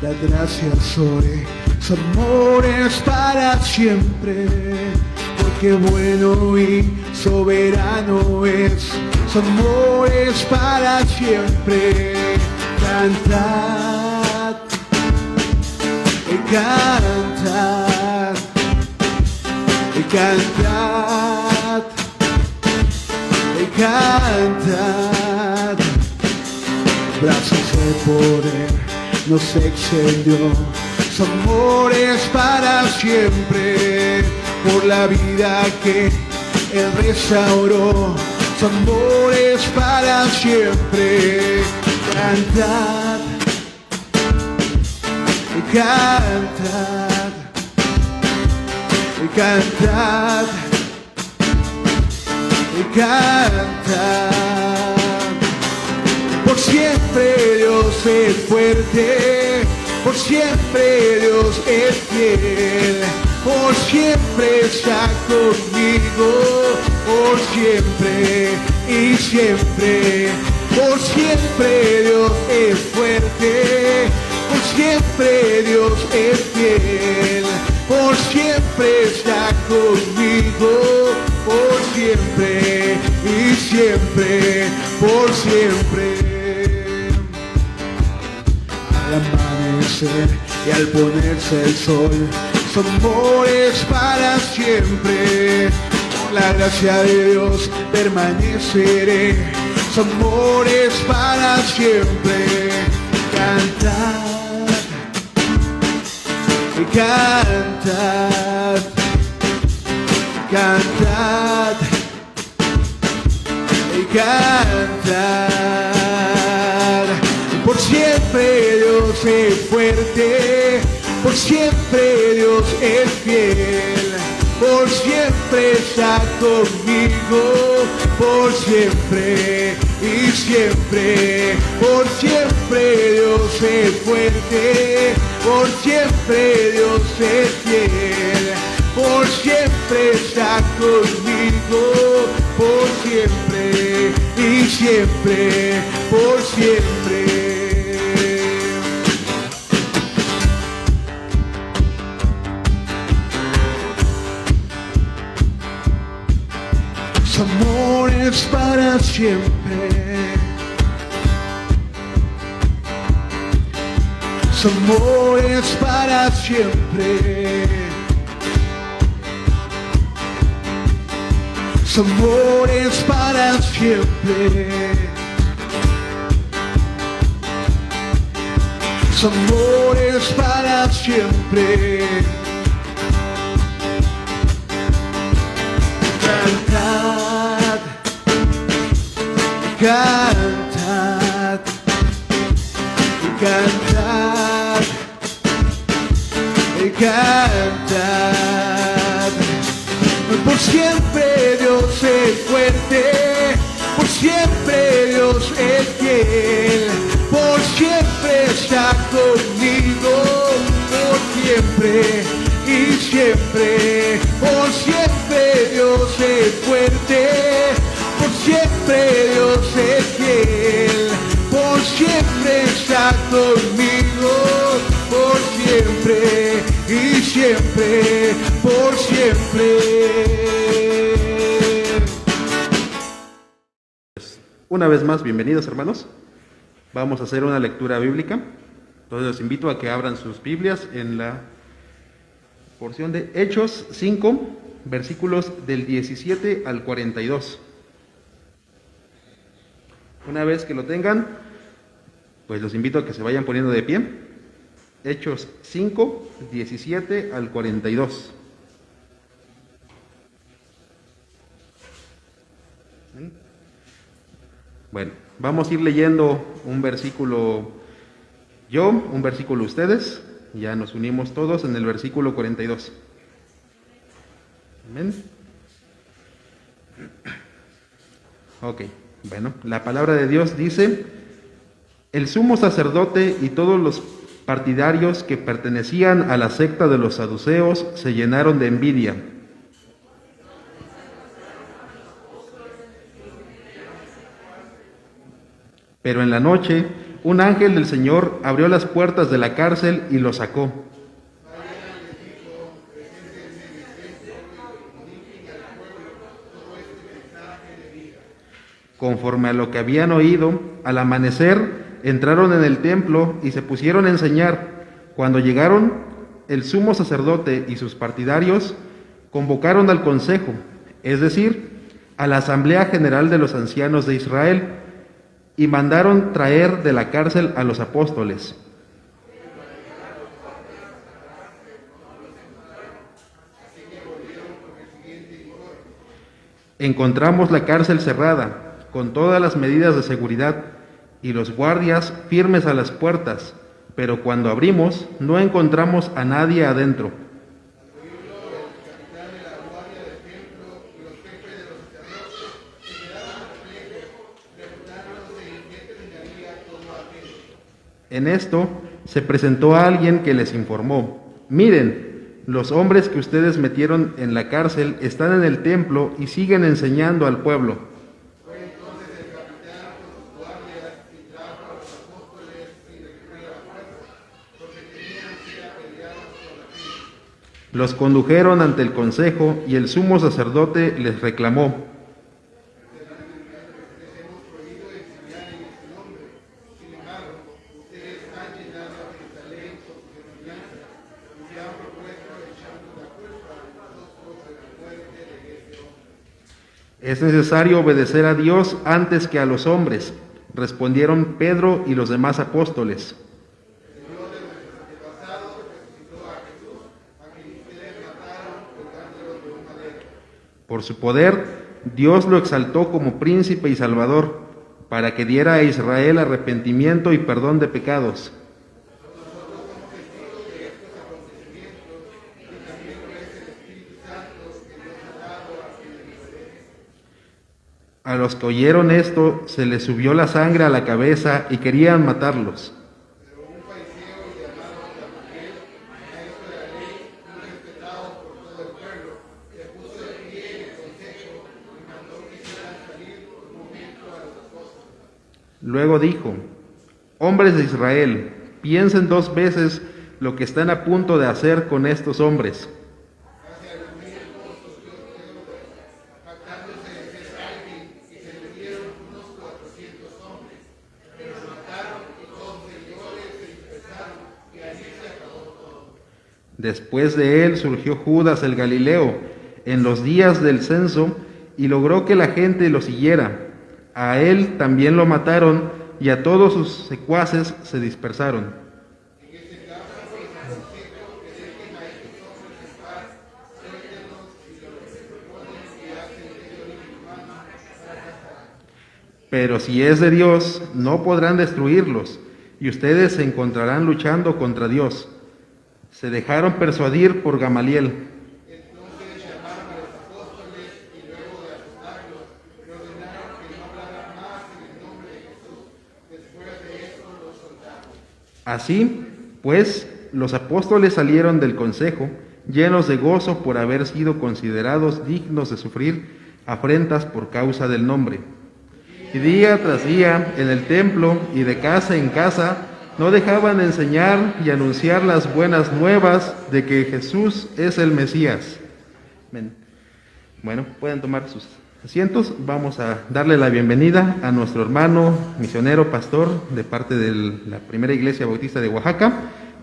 Da gracias hoy, su amor es para siempre, porque bueno y soberano es, su amor es para siempre. Cantad, y cantad, y cantad, y cantad. Brazos de poder nos extendió, su amor es para siempre, por la vida que Él restauró, su amor es para siempre. Cantad, y cantad, y cantad, y cantad. Por siempre Dios es fuerte, por siempre Dios es fiel, por siempre está conmigo, por siempre y siempre. Por siempre Dios es fuerte, por siempre Dios es fiel, por siempre está conmigo, por siempre y siempre, por siempre. Al amanecer y al ponerse el sol, su amor es para siempre. Por la gracia de Dios permaneceré, su amor es para siempre. Cantad, y cantad, cantad, y cantad. Por siempre Dios es fuerte, por siempre Dios es fiel, por siempre está conmigo, por siempre y siempre. Por siempre Dios es fuerte, por siempre Dios es fiel, por siempre está conmigo, por siempre y siempre, por siempre. Su amor es para siempre, su amor es para siempre, su amor es para siempre, su amor es para siempre. Cantad, cantad, cantad, cantad. Por siempre Dios es fuerte, por siempre Dios es fiel, por siempre está conmigo, por siempre y siempre. Por siempre Dios es fuerte, por siempre Dios es fiel, por siempre está conmigo, por siempre y siempre, por siempre. Una vez más, bienvenidos hermanos. Vamos a hacer una lectura bíblica. Entonces los invito a que abran sus Biblias en la porción de Hechos 5, versículos del 17 al 42. Una vez que lo tengan, pues los invito a que se vayan poniendo de pie. Hechos 5, 17 al 42. Bueno, vamos a ir leyendo un versículo yo, un versículo ustedes. Ya nos unimos todos en el versículo 42. Amén. Ok, bueno, la palabra de Dios dice: el sumo sacerdote y todos los partidarios que pertenecían a la secta de los saduceos se llenaron de envidia. Pero en la noche, un ángel del Señor abrió las puertas de la cárcel y los sacó. Conforme a lo que habían oído, al amanecer entraron en el templo y se pusieron a enseñar. Cuando llegaron, el sumo sacerdote y sus partidarios convocaron al consejo, es decir, a la asamblea general de los ancianos de Israel, y mandaron traer de la cárcel a los apóstoles. Encontramos la cárcel cerrada, con todas las medidas de seguridad, y los guardias firmes a las puertas, pero cuando abrimos no encontramos a nadie adentro. En esto se presentó a alguien que les informó: miren, los hombres que ustedes metieron en la cárcel están en el templo y siguen enseñando al pueblo. Los condujeron ante el consejo y el sumo sacerdote les reclamó: es necesario obedecer a Dios antes que a los hombres, respondieron Pedro y los demás apóstoles. Por su poder, Dios lo exaltó como príncipe y salvador, para que diera a Israel arrepentimiento y perdón de pecados. A los que oyeron esto, se les subió la sangre a la cabeza y querían matarlos. Luego dijo: hombres de Israel, piensen 2 veces lo que están a punto de hacer con estos hombres. Después de él surgió Judas el Galileo en los días del censo y logró que la gente lo siguiera. A él también lo mataron y a todos sus secuaces se dispersaron. Pero si es de Dios, no podrán destruirlos, y ustedes se encontrarán luchando contra Dios. Se dejaron persuadir por Gamaliel. Así, pues, los apóstoles salieron del consejo, llenos de gozo por haber sido considerados dignos de sufrir afrentas por causa del nombre. Y día tras día, en el templo y de casa en casa, no dejaban de enseñar y anunciar las buenas nuevas de que Jesús es el Mesías. Amén. Bueno, pueden tomar sus asientos. Vamos a darle la bienvenida a nuestro hermano misionero pastor de parte de la Primera Iglesia Bautista de Oaxaca,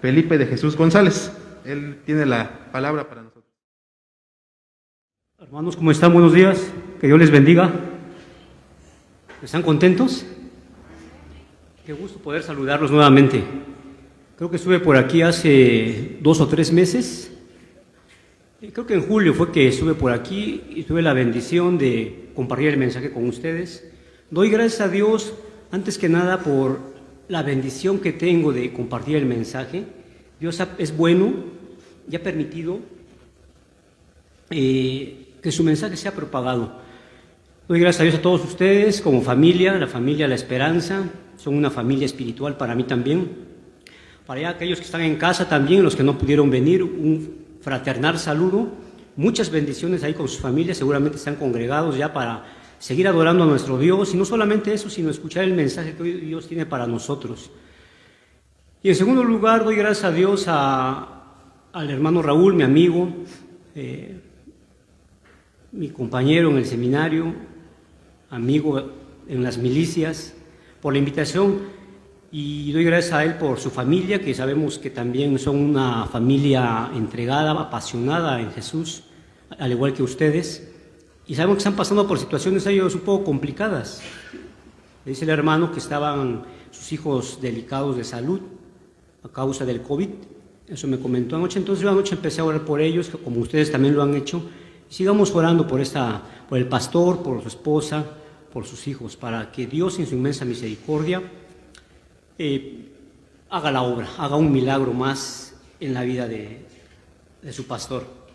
Felipe de Jesús González. Él tiene la palabra para nosotros. Hermanos, ¿cómo están? Buenos días. Que Dios les bendiga. ¿Están contentos? Qué gusto poder saludarlos nuevamente. Creo que estuve por aquí hace 2 o 3 meses. Creo que en julio fue que estuve por aquí y tuve la bendición de compartir el mensaje con ustedes. Doy gracias a Dios, antes que nada, por la bendición que tengo de compartir el mensaje. Dios es bueno y ha permitido que su mensaje sea propagado. Doy gracias a Dios a todos ustedes como familia, la familia La Esperanza. Son una familia espiritual para mí también. Para allá aquellos que están en casa también, los que no pudieron venir, un fraternal saludo. Muchas bendiciones ahí con sus familias, seguramente están congregados ya para seguir adorando a nuestro Dios, y no solamente eso, sino escuchar el mensaje que hoy Dios tiene para nosotros. Y en segundo lugar, doy gracias a Dios al hermano Raúl, mi amigo, mi compañero en el seminario, amigo en las milicias, por la invitación, y doy gracias a él por su familia, que sabemos que también son una familia entregada, apasionada en Jesús, al igual que ustedes, y sabemos que están pasando por situaciones ellos un poco complicadas. Dice el hermano que estaban sus hijos delicados de salud a causa del COVID, eso me comentó anoche. Entonces yo anoche empecé a orar por ellos, como ustedes también lo han hecho, y sigamos orando por el pastor, por su esposa, por sus hijos, para que Dios en su inmensa misericordia haga la obra, haga un milagro más en la vida de su pastor.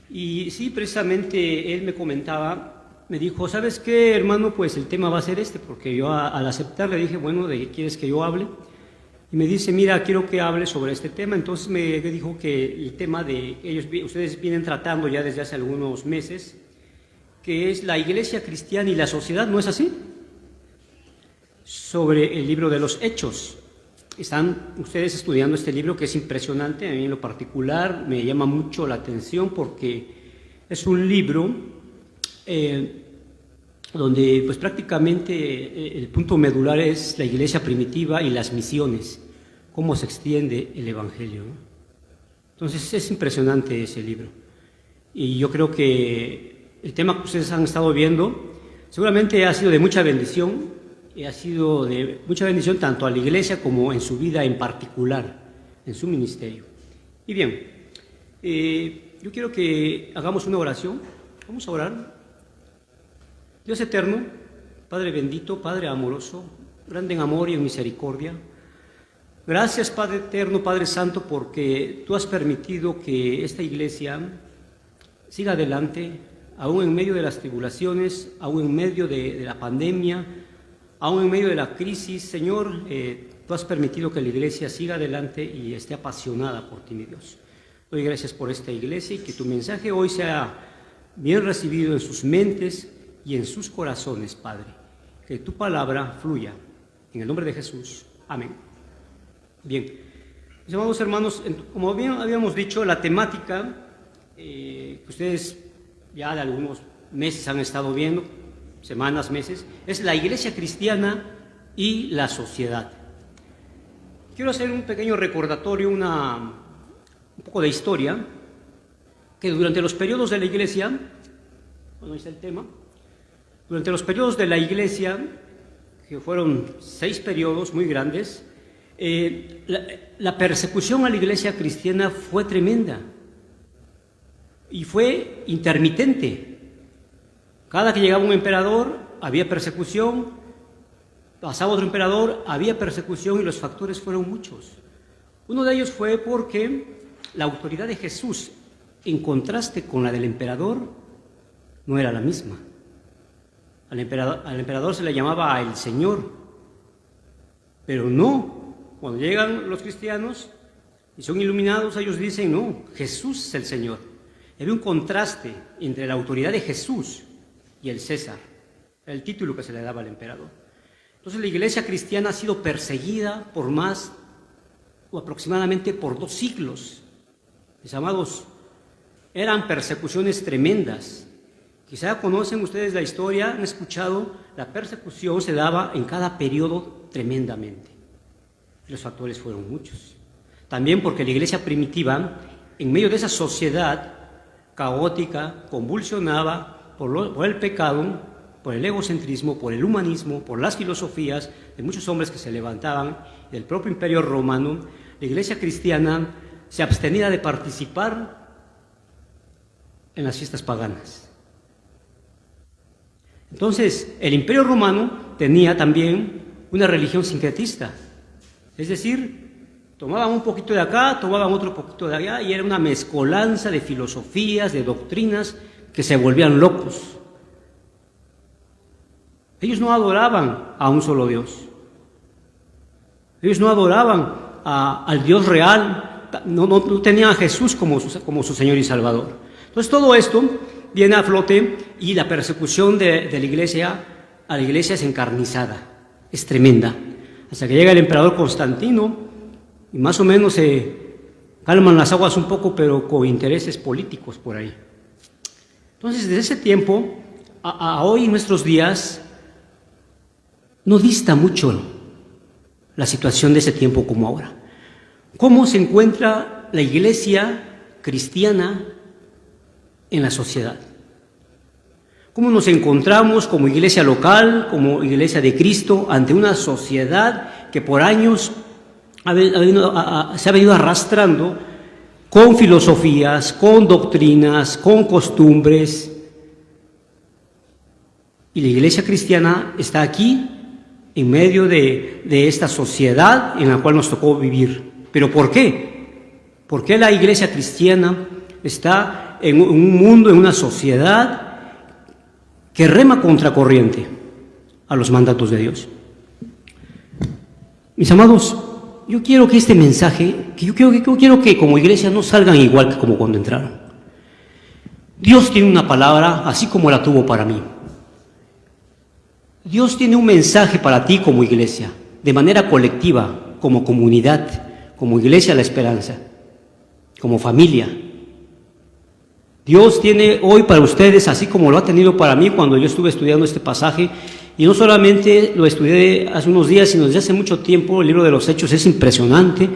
Y sí, precisamente él me comentaba, me dijo, ¿sabes qué, hermano? Pues el tema va a ser este, porque yo al aceptar le dije, bueno, ¿de qué quieres que yo hable? Y me dice, mira, quiero que hable sobre este tema. Entonces me dijo que el tema ustedes vienen tratando ya desde hace algunos meses, que es la iglesia cristiana y la sociedad, ¿no es así? Sobre el libro de los Hechos. Están ustedes estudiando este libro, que es impresionante. A mí en lo particular me llama mucho la atención porque es un libro donde pues prácticamente el punto medular es la iglesia primitiva y las misiones, cómo se extiende el evangelio, ¿no? Entonces es impresionante ese libro, y yo creo que el tema que ustedes han estado viendo seguramente ha sido de mucha bendición, y ha sido de mucha bendición tanto a la iglesia como en su vida en particular, en su ministerio. Y bien, yo quiero que hagamos una oración. Vamos a orar. Dios eterno, Padre bendito, Padre amoroso, grande en amor y en misericordia, gracias, Padre eterno, Padre santo, porque tú has permitido que esta iglesia siga adelante, aún en medio de las tribulaciones, aún en medio de la pandemia, aún en medio de la crisis. Señor, tú has permitido que la iglesia siga adelante y esté apasionada por ti, mi Dios. Doy gracias por esta iglesia y que tu mensaje hoy sea bien recibido en sus mentes y en sus corazones, Padre. Que tu palabra fluya. En el nombre de Jesús. Amén. Bien. Mis amados hermanos, como bien habíamos dicho, la temática que ustedes ya de algunos meses han estado viendo, semanas, meses, es la iglesia cristiana y la sociedad. Quiero hacer un pequeño recordatorio, un poco de historia, que durante los periodos de la iglesia, bueno, ahí está el tema, durante los periodos de la iglesia, que fueron 6 periodos muy grandes, la persecución a la iglesia cristiana fue tremenda y fue intermitente. Cada que llegaba un emperador había persecución, pasaba otro emperador, había persecución, y los factores fueron muchos. Uno de ellos fue porque la autoridad de Jesús, en contraste con la del emperador, no era la misma. Al emperador se le llamaba el Señor, pero no, cuando llegan los cristianos y son iluminados, ellos dicen, no, Jesús es el Señor. Había un contraste entre la autoridad de Jesús y el César, el título que se le daba al emperador. Entonces la iglesia cristiana ha sido perseguida por más o aproximadamente por 2 siglos. Mis amados, eran persecuciones tremendas. Quizá conocen ustedes la historia, han escuchado, la persecución se daba en cada periodo tremendamente. Los factores fueron muchos. También porque la iglesia primitiva, en medio de esa sociedad caótica, convulsionaba por el pecado, por el egocentrismo, por el humanismo, por las filosofías de muchos hombres que se levantaban del propio imperio romano. La iglesia cristiana se abstenía de participar en las fiestas paganas. Entonces, el imperio romano tenía también una religión sincretista, es decir, tomaban un poquito de acá, tomaban otro poquito de allá, y era una mezcolanza de filosofías, de doctrinas, que se volvían locos. Ellos no adoraban a un solo Dios. Ellos no adoraban al Dios real, no tenían a Jesús como su Señor y Salvador. Entonces todo esto viene a flote y la persecución de la iglesia a la iglesia es encarnizada, es tremenda. Hasta que llega el emperador Constantino y más o menos se calman las aguas un poco, pero con intereses políticos por ahí. Entonces, desde ese tiempo a hoy, en nuestros días, no dista mucho la situación de ese tiempo como ahora. ¿Cómo se encuentra la iglesia cristiana en la sociedad? ¿Cómo nos encontramos como iglesia local, como iglesia de Cristo, ante una sociedad que por años se ha venido arrastrando con filosofías, con doctrinas, con costumbres? Y la iglesia cristiana está aquí, en medio de esta sociedad en la cual nos tocó vivir. ¿Pero por qué? ¿Por qué la iglesia cristiana está en un mundo, en una sociedad que rema contracorriente a los mandatos de Dios? Mis amados, yo quiero que este mensaje, yo quiero que como iglesia no salgan igual que como cuando entraron. Dios tiene una palabra así como la tuvo para mí. Dios tiene un mensaje para ti como iglesia, de manera colectiva, como comunidad, como iglesia La Esperanza, como familia. Dios tiene hoy para ustedes, así como lo ha tenido para mí cuando yo estuve estudiando este pasaje, y no solamente lo estudié hace unos días, sino desde hace mucho tiempo. El libro de los Hechos es impresionante.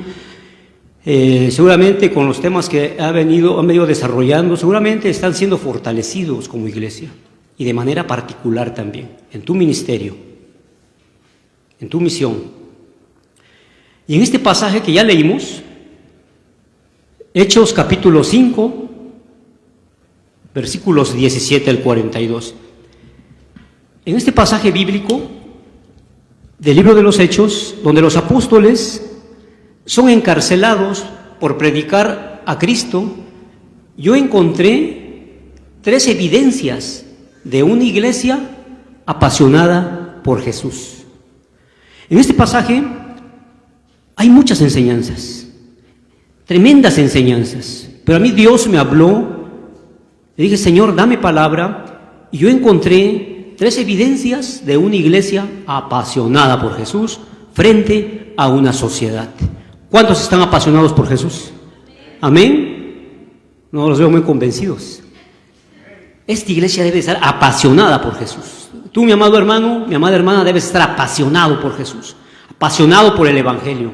Seguramente con los temas que han venido desarrollando, seguramente están siendo fortalecidos como iglesia, y de manera particular también, en tu ministerio, en tu misión. Y en este pasaje que ya leímos, Hechos capítulo 5, versículos 17 al 42. En este pasaje bíblico del libro de los Hechos, donde los apóstoles son encarcelados por predicar a Cristo, yo encontré 3 evidencias de una iglesia apasionada por Jesús. En este pasaje hay muchas enseñanzas, tremendas enseñanzas, pero a mí Dios me habló. Le dije: Señor, dame palabra, y yo encontré 3 evidencias de una iglesia apasionada por Jesús frente a una sociedad. ¿Cuántos están apasionados por Jesús? ¿Amén? No los veo muy convencidos. Esta iglesia debe estar apasionada por Jesús. Tú, mi amado hermano, mi amada hermana, debes estar apasionado por Jesús, apasionado por el Evangelio,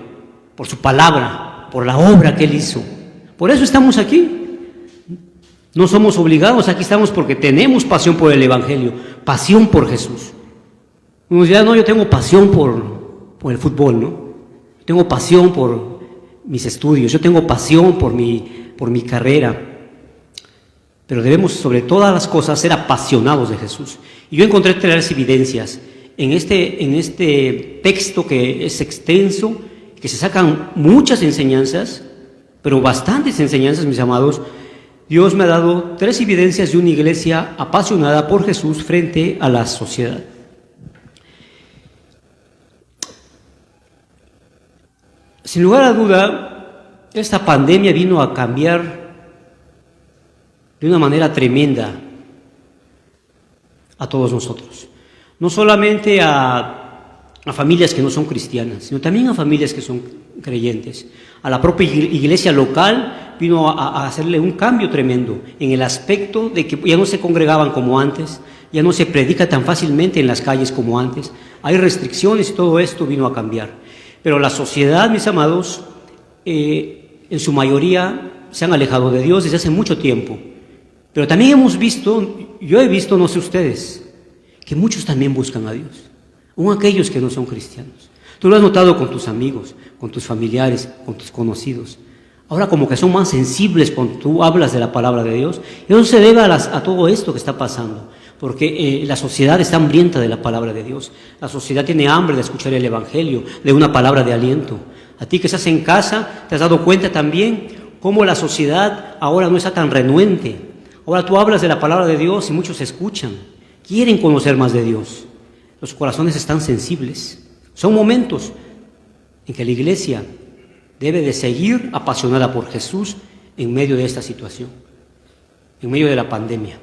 por su palabra, por la obra que Él hizo. Por eso estamos aquí. No somos obligados, aquí estamos porque tenemos pasión por el Evangelio, pasión por Jesús. Unos dirán: no, yo tengo pasión por el fútbol, ¿no? Tengo pasión por mis estudios, yo tengo pasión por mi carrera. Pero debemos, sobre todas las cosas, ser apasionados de Jesús. Y yo encontré 3 evidencias en este texto, que es extenso, que se sacan muchas enseñanzas, pero bastantes enseñanzas, mis amados. Dios me ha dado 3 evidencias de una iglesia apasionada por Jesús frente a la sociedad. Sin lugar a duda, esta pandemia vino a cambiar de una manera tremenda a todos nosotros. No solamente a familias que no son cristianas, sino también a familias que son creyentes. A la propia iglesia local vino a hacerle un cambio tremendo en el aspecto de que ya no se congregaban como antes, ya no se predica tan fácilmente en las calles como antes. Hay restricciones y todo esto vino a cambiar. Pero la sociedad, mis amados, en su mayoría se han alejado de Dios desde hace mucho tiempo. Pero también hemos visto, yo he visto, no sé ustedes, que muchos también buscan a Dios, aun aquellos que no son cristianos. Tú lo has notado con tus amigos, con tus familiares, con tus conocidos. Ahora como que son más sensibles cuando tú hablas de la palabra de Dios. Y eso se debe a todo esto que está pasando, porque la sociedad está hambrienta de la palabra de Dios. La sociedad tiene hambre de escuchar el Evangelio, de una palabra de aliento. A ti que estás en casa, te has dado cuenta también cómo la sociedad ahora no está tan renuente. Ahora tú hablas de la palabra de Dios y muchos escuchan, quieren conocer más de Dios. Los corazones están sensibles. Son momentos en que la iglesia debe de seguir apasionada por Jesús en medio de esta situación, en medio de la pandemia.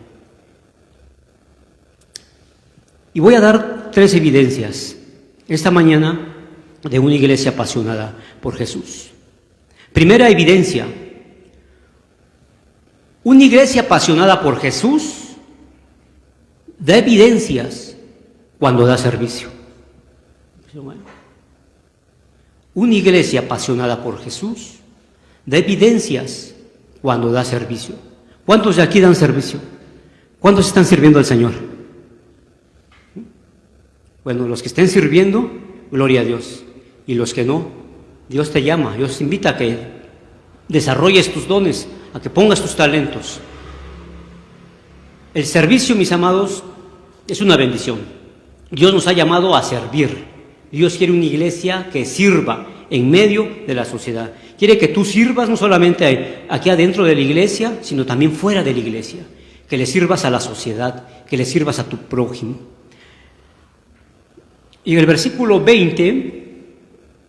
Y voy a dar 3 evidencias esta mañana de una iglesia apasionada por Jesús. Primera evidencia: una iglesia apasionada por Jesús da evidencias cuando da servicio. Una iglesia apasionada por Jesús da evidencias cuando da servicio. ¿Cuántos de aquí dan servicio? ¿Cuántos están sirviendo al Señor? Bueno, los que estén sirviendo, gloria a Dios. Y los que no, Dios te llama, Dios te invita a que desarrolles tus dones, a que pongas tus talentos. El servicio, mis amados, es una bendición. Dios nos ha llamado a servir. Dios quiere una iglesia que sirva en medio de la sociedad. Quiere que tú sirvas no solamente aquí adentro de la iglesia, sino también fuera de la iglesia. Que le sirvas a la sociedad, que le sirvas a tu prójimo. Y en el versículo 20,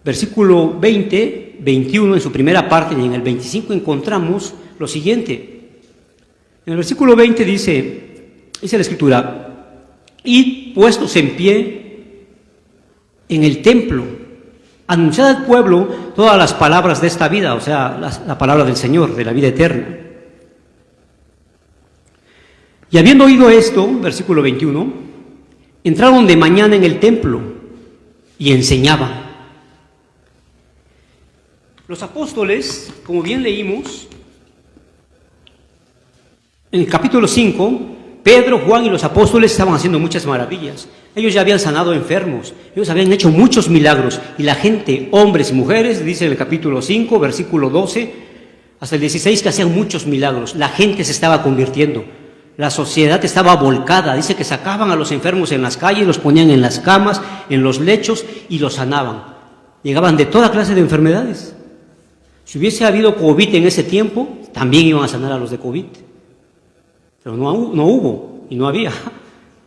21, en su primera parte, y en el 25 encontramos lo siguiente. En el versículo 20 dice la Escritura: id puestos en pie en el templo, anunciad al pueblo todas las palabras de esta vida, o sea, la palabra del Señor, de la vida eterna. Y habiendo oído esto, versículo 21, entraron de mañana en el templo y enseñaban. Los apóstoles, como bien leímos, en el capítulo 5, Pedro, Juan y los apóstoles estaban haciendo muchas maravillas. Ellos ya habían sanado enfermos, ellos habían hecho muchos milagros, y la gente, hombres y mujeres, dice en el capítulo 5, versículo 12, hasta el 16, que hacían muchos milagros. La gente se estaba convirtiendo, la sociedad estaba volcada. Dice que sacaban a los enfermos en las calles, los ponían en las camas, en los lechos, y los sanaban. Llegaban de toda clase de enfermedades. Si hubiese habido COVID en ese tiempo, también iban a sanar a los de COVID. Pero no hubo y no había.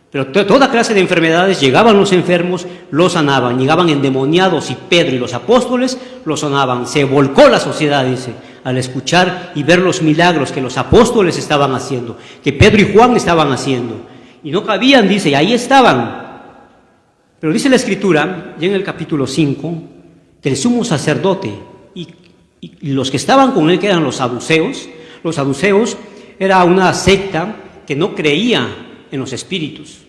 Pero toda clase de enfermedades, llegaban los enfermos, los sanaban. Llegaban endemoniados y Pedro y los apóstoles los sanaban. Se volcó la sociedad, dice, al escuchar y ver los milagros que los apóstoles estaban haciendo, que Pedro y Juan estaban haciendo. Y no cabían, dice, y ahí estaban. Pero dice la Escritura, ya en el capítulo 5, que el sumo sacerdote y los que estaban con él, que eran los saduceos era una secta que no creía en los espíritus,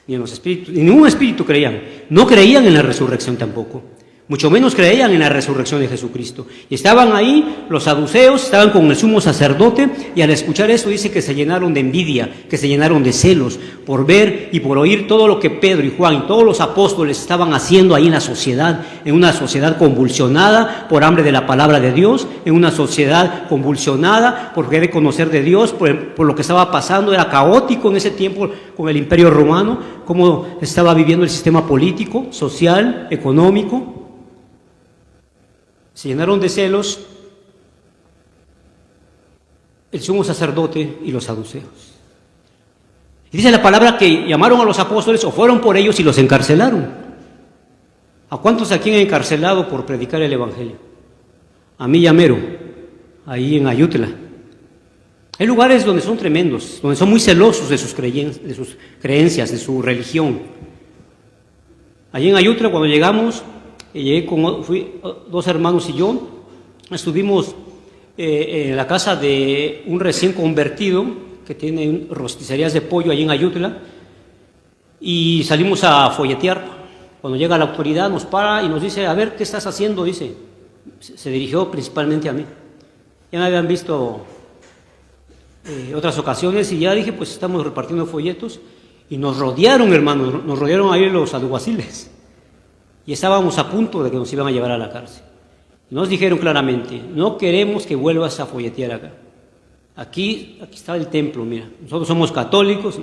ni ningún espíritu creían, no creían en la resurrección tampoco, mucho menos creían en la resurrección de Jesucristo. Y estaban ahí, los saduceos, estaban con el sumo sacerdote, y al escuchar eso dice que se llenaron de envidia, que se llenaron de celos, por ver y por oír todo lo que Pedro y Juan y todos los apóstoles estaban haciendo ahí en la sociedad, en una sociedad convulsionada por hambre de la palabra de Dios, en una sociedad convulsionada por querer conocer de Dios, por lo que estaba pasando. Era caótico en ese tiempo con el Imperio Romano, cómo estaba viviendo el sistema político, social, económico. Se llenaron de celos el sumo sacerdote y los saduceos. Y dice la palabra que llamaron a los apóstoles o fueron por ellos y los encarcelaron. ¿A cuántos aquí han encarcelado por predicar el evangelio? A mí y a Mero, ahí en Ayutla. Hay lugares donde son tremendos, donde son muy celosos de sus creencias, de su religión. Allí en Ayutla, cuando llegamos, fui 2 hermanos y yo, estuvimos en la casa de un recién convertido que tiene rosticerías de pollo allí en Ayutla, y salimos a folletear. Cuando llega la autoridad nos para y nos dice: a ver, ¿qué estás haciendo? Dice, se dirigió principalmente a mí. Ya me habían visto otras ocasiones, y ya dije, pues estamos repartiendo folletos, y nos rodearon, hermanos, nos rodearon ahí los alguaciles. Y estábamos a punto de que nos iban a llevar a la cárcel. Nos dijeron claramente: no queremos que vuelvas a folletear acá. Aquí está el templo, mira. Nosotros somos católicos.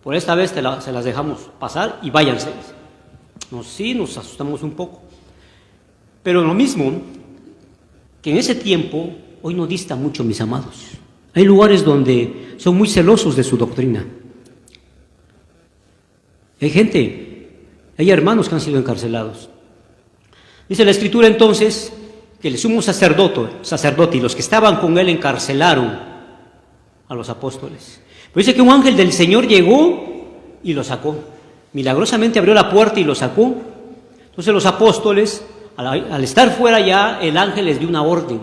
Por esta vez se las dejamos pasar y váyanse. Sí, nos asustamos un poco. Pero lo mismo que en ese tiempo, hoy no dista mucho, mis amados. Hay lugares donde son muy celosos de su doctrina. Hay hermanos que han sido encarcelados. Dice la Escritura entonces que el sumo sacerdote y los que estaban con él encarcelaron a los apóstoles. Pero dice que un ángel del Señor llegó y los sacó. Milagrosamente abrió la puerta y los sacó. Entonces los apóstoles, al estar fuera ya, el ángel les dio una orden,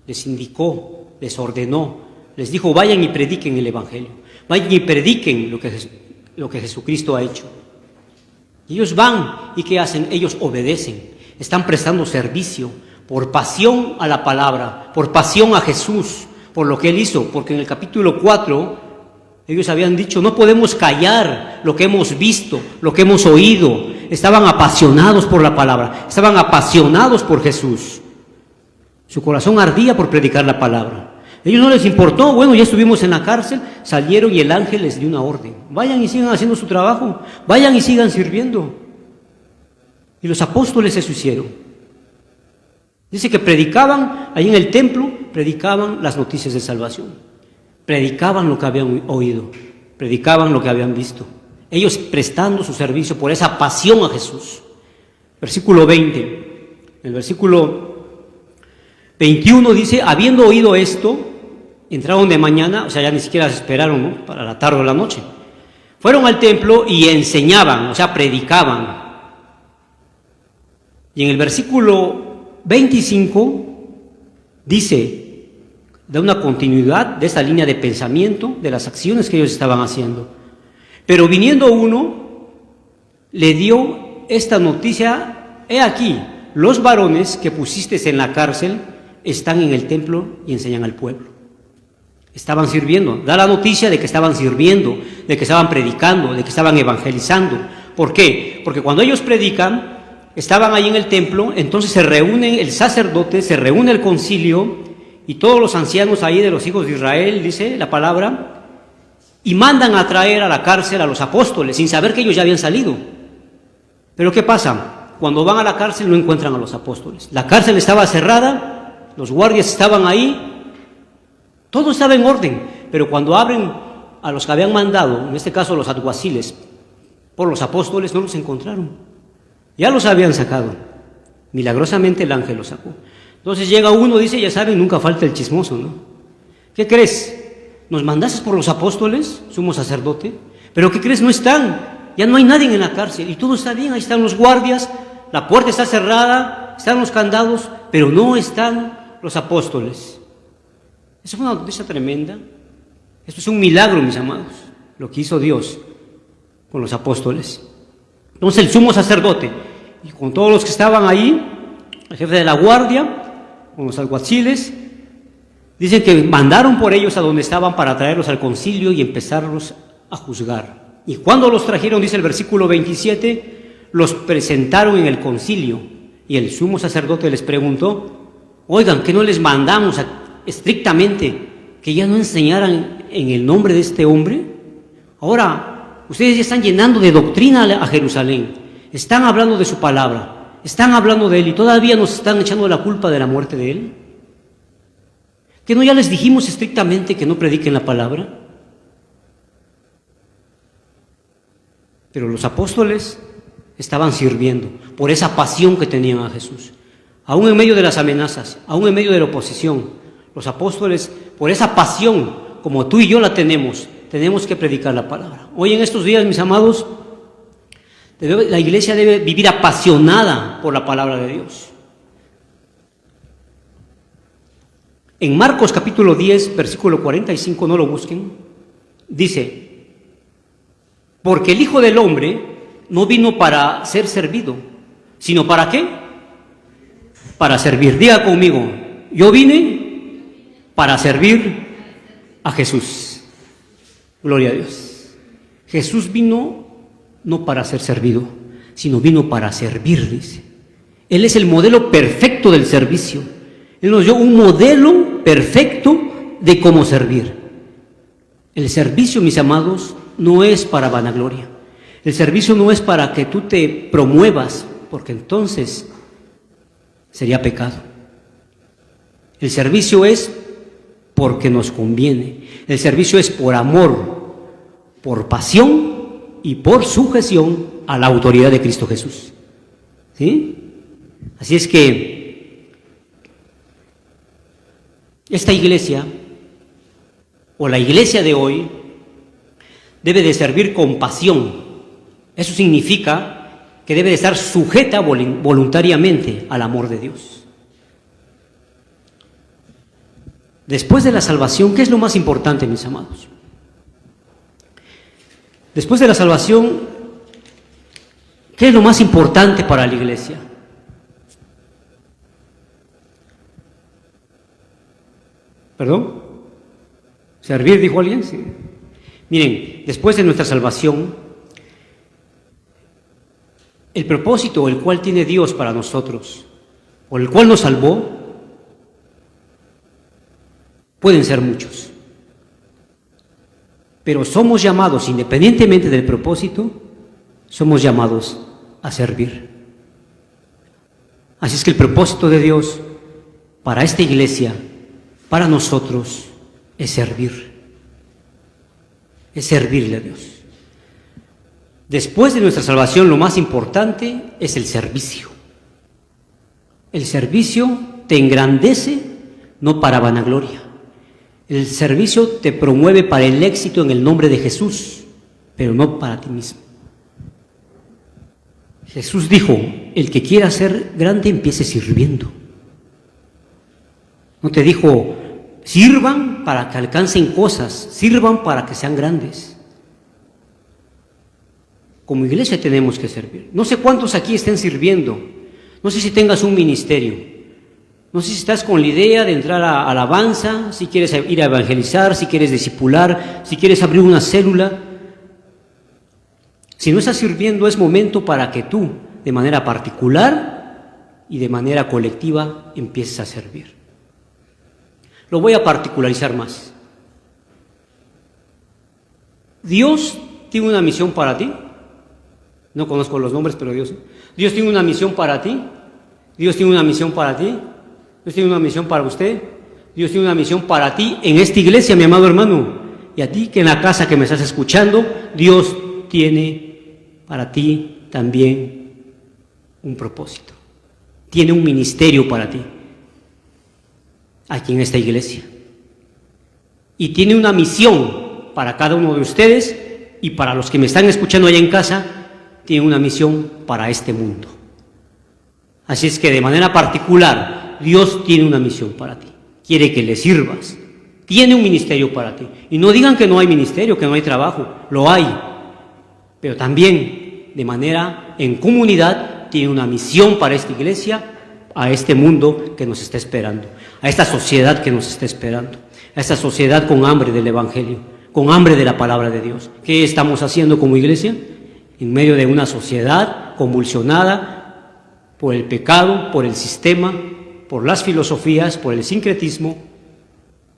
les indicó, les ordenó, les dijo: vayan y prediquen el Evangelio, vayan y prediquen lo que Jesucristo ha hecho. Y ellos van, ¿y qué hacen? Ellos obedecen, están prestando servicio por pasión a la palabra, por pasión a Jesús, por lo que Él hizo, porque en el capítulo 4 ellos habían dicho: no podemos callar lo que hemos visto, lo que hemos oído. Estaban apasionados por la palabra, estaban apasionados por Jesús. Su corazón ardía por predicar la palabra. A ellos no les importó, bueno, ya estuvimos en la cárcel, salieron y el ángel les dio una orden: vayan y sigan haciendo su trabajo, vayan y sigan sirviendo. Y los apóstoles eso hicieron. Dice que predicaban ahí en el templo, predicaban las noticias de salvación, predicaban lo que habían oído, predicaban lo que habían visto. Ellos prestando su servicio por esa pasión a Jesús. Versículo 20. El versículo 21 dice: habiendo oído esto, entraron de mañana, o sea, ya ni siquiera se esperaron, ¿no?, para la tarde o la noche. Fueron al templo y enseñaban, o sea, predicaban. Y en el versículo 25 dice, da una continuidad de esta línea de pensamiento, de las acciones que ellos estaban haciendo. Pero viniendo uno, le dio esta noticia: he aquí, los varones que pusiste en la cárcel están en el templo y enseñan al pueblo. Estaban sirviendo, da la noticia de que estaban sirviendo, de que estaban predicando, de que estaban evangelizando. ¿Por qué? Porque cuando ellos predican, estaban ahí en el templo, entonces se reúnen el sacerdote, se reúne el concilio y todos los ancianos ahí de los hijos de Israel, dice la palabra, y mandan a traer a la cárcel a los apóstoles, sin saber que ellos ya habían salido. Pero ¿qué pasa? Cuando van a la cárcel no encuentran a los apóstoles. La cárcel estaba cerrada, los guardias estaban ahí, todo estaba en orden. Pero cuando abren a los que habían mandado, en este caso los alguaciles, por los apóstoles, no los encontraron. Ya los habían sacado. Milagrosamente el ángel los sacó. Entonces llega uno, dice, ya saben, nunca falta el chismoso, ¿no? ¿Qué crees? ¿Nos mandaste por los apóstoles, sumo sacerdote? ¿Pero qué crees? No están. Ya no hay nadie en la cárcel. Y todo está bien, ahí están los guardias, la puerta está cerrada, están los candados, pero no están los apóstoles. Esa fue una noticia tremenda. Esto es un milagro, mis amados, lo que hizo Dios con los apóstoles. Entonces el sumo sacerdote, y con todos los que estaban ahí, el jefe de la guardia, con los alguaciles, dicen que mandaron por ellos a donde estaban para traerlos al concilio y empezarlos a juzgar. Y cuando los trajeron, dice el versículo 27, los presentaron en el concilio. Y el sumo sacerdote les preguntó: oigan, ¿qué no les mandamos estrictamente que ya no enseñaran en el nombre de este hombre? Ahora, ustedes ya están llenando de doctrina a Jerusalén, están hablando de su palabra, están hablando de él y todavía nos están echando la culpa de la muerte de él. ¿Que no ya les dijimos estrictamente que no prediquen la palabra? Pero los apóstoles estaban sirviendo por esa pasión que tenían a Jesús. Aún en medio de las amenazas, aún en medio de la oposición, los apóstoles, por esa pasión, como tú y yo la tenemos que predicar la palabra. Hoy en estos días, mis amados, la iglesia debe vivir apasionada por la palabra de Dios. En Marcos capítulo 10, versículo 45, no lo busquen, dice: porque el Hijo del Hombre no vino para ser servido, sino ¿para qué? Para servir. Diga conmigo: yo vine para servir a Jesús. Gloria a Dios. Jesús vino no para ser servido, sino vino para servir, dice. Él es el modelo perfecto del servicio. Él nos dio un modelo perfecto de cómo servir. El servicio, mis amados, no es para vanagloria. El servicio no es para que tú te promuevas, porque entonces sería pecado. El servicio es porque nos conviene. El servicio es por amor, por pasión y por sujeción a la autoridad de Cristo Jesús. ¿Sí? Así es que esta iglesia, o la iglesia de hoy, debe de servir con pasión, Eso significa que debe de estar sujeta voluntariamente al amor de Dios. Después de la salvación, ¿qué es lo más importante, mis amados? Después de la salvación, ¿qué es lo más importante para la iglesia? ¿Perdón? ¿Servir, dijo alguien? Sí. Miren, después de nuestra salvación, el propósito el cual tiene Dios para nosotros, por el cual nos salvó, pueden ser muchos. Pero somos llamados, independientemente del propósito, somos llamados a servir. Así es que el propósito de Dios para esta iglesia, para nosotros, es servir. Es servirle a Dios. Después de nuestra salvación, lo más importante es el servicio. El servicio te engrandece, no para vanagloria. El servicio te promueve para el éxito en el nombre de Jesús, pero no para ti mismo. Jesús dijo, el que quiera ser grande empiece sirviendo. No te dijo, sirvan para que alcancen cosas, sirvan para que sean grandes. Como iglesia tenemos que servir. No sé cuántos aquí estén sirviendo, no sé si tengas un ministerio. No sé si estás con la idea de entrar a alabanza, si quieres ir a evangelizar, si quieres discipular, si quieres abrir una célula. Si no estás sirviendo, es momento para que tú, de manera particular y de manera colectiva, empieces a servir. Lo voy a particularizar más. Dios tiene una misión para ti. No conozco los nombres, pero Dios tiene una misión para ti. Dios tiene una misión para ti. Dios tiene una misión para usted, Dios tiene una misión para ti en esta iglesia, mi amado hermano, y a ti que en la casa que me estás escuchando, Dios tiene para ti también un propósito, tiene un ministerio para ti, aquí en esta iglesia, y tiene una misión para cada uno de ustedes y para los que me están escuchando allá en casa, tiene una misión para este mundo. Así es que de manera particular, Dios tiene una misión para ti, quiere que le sirvas, tiene un ministerio para ti. Y no digan que no hay ministerio, que no hay trabajo, lo hay, pero también de manera en comunidad tiene una misión para esta iglesia, a este mundo que nos está esperando, a esta sociedad que nos está esperando, a esta sociedad con hambre del Evangelio, con hambre de la palabra de Dios. ¿Qué estamos haciendo como iglesia? En medio de una sociedad convulsionada por el pecado, por el sistema, por las filosofías, por el sincretismo.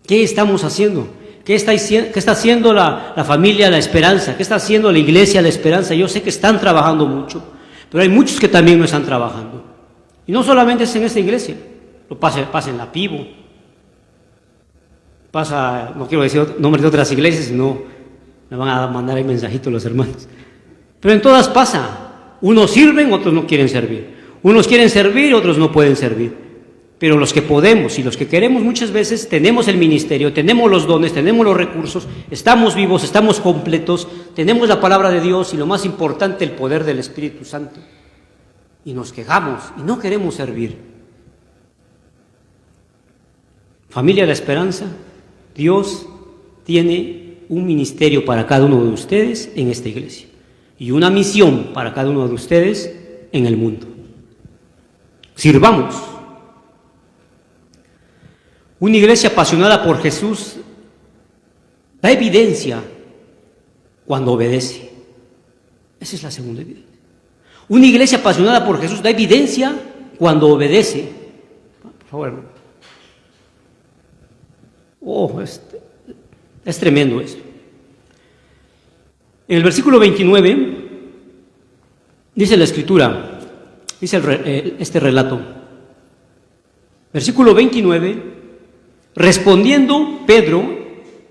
¿Qué estamos haciendo? ¿Qué está haciendo la familia La Esperanza? ¿Qué está haciendo la iglesia La Esperanza? Yo sé que están trabajando mucho, pero hay muchos que también no están trabajando. Y no solamente es en esta iglesia, pasa en la Pivo, pasa, no quiero decir nombres de otras iglesias, sino me van a mandar ahí mensajitos los hermanos. Pero en todas pasa, unos sirven, otros no quieren servir. Unos quieren servir, otros no pueden servir. Pero los que podemos y los que queremos muchas veces tenemos el ministerio, tenemos los dones, tenemos los recursos, estamos vivos, estamos completos, tenemos la palabra de Dios y lo más importante, el poder del Espíritu Santo. Y nos quejamos y no queremos servir. Familia La Esperanza, Dios tiene un ministerio para cada uno de ustedes en esta iglesia y una misión para cada uno de ustedes en el mundo. Sirvamos. Una iglesia apasionada por Jesús da evidencia cuando obedece. Esa es la segunda evidencia. Una iglesia apasionada por Jesús da evidencia cuando obedece. Por favor, hermano. Oh, es tremendo eso. En el versículo 29 dice la Escritura, dice este relato. Versículo 29. Respondiendo Pedro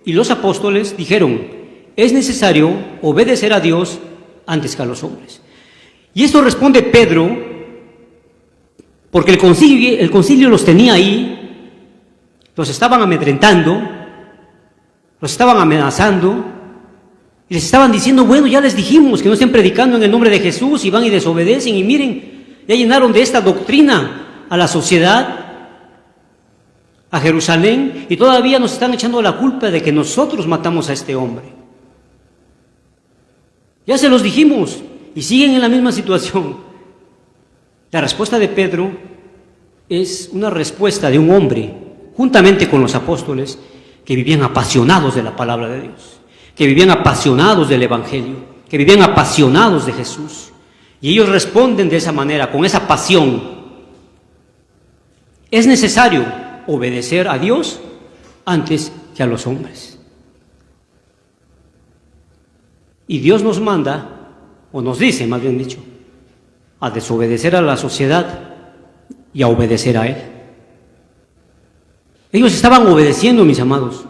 y los apóstoles dijeron, es necesario obedecer a Dios antes que a los hombres. Y esto responde Pedro porque el concilio los tenía ahí, los estaban amedrentando, los estaban amenazando, Y les estaban diciendo, bueno, ya les dijimos que no estén predicando en el nombre de Jesús, y van y desobedecen, y miren, ya llenaron de esta doctrina a la sociedad, a Jerusalén, y todavía nos están echando la culpa de que nosotros matamos a este hombre. Ya se los dijimos, y siguen en la misma situación. La respuesta de Pedro es una respuesta de un hombre, juntamente con los apóstoles, que vivían apasionados de la palabra de Dios, que vivían apasionados del Evangelio, que vivían apasionados de Jesús. Y ellos responden de esa manera, con esa pasión. Es necesario obedecer a Dios antes que a los hombres. Y Dios nos manda, o nos dice, más bien dicho, a desobedecer a la sociedad y a obedecer a Él. Ellos estaban obedeciendo, mis amados.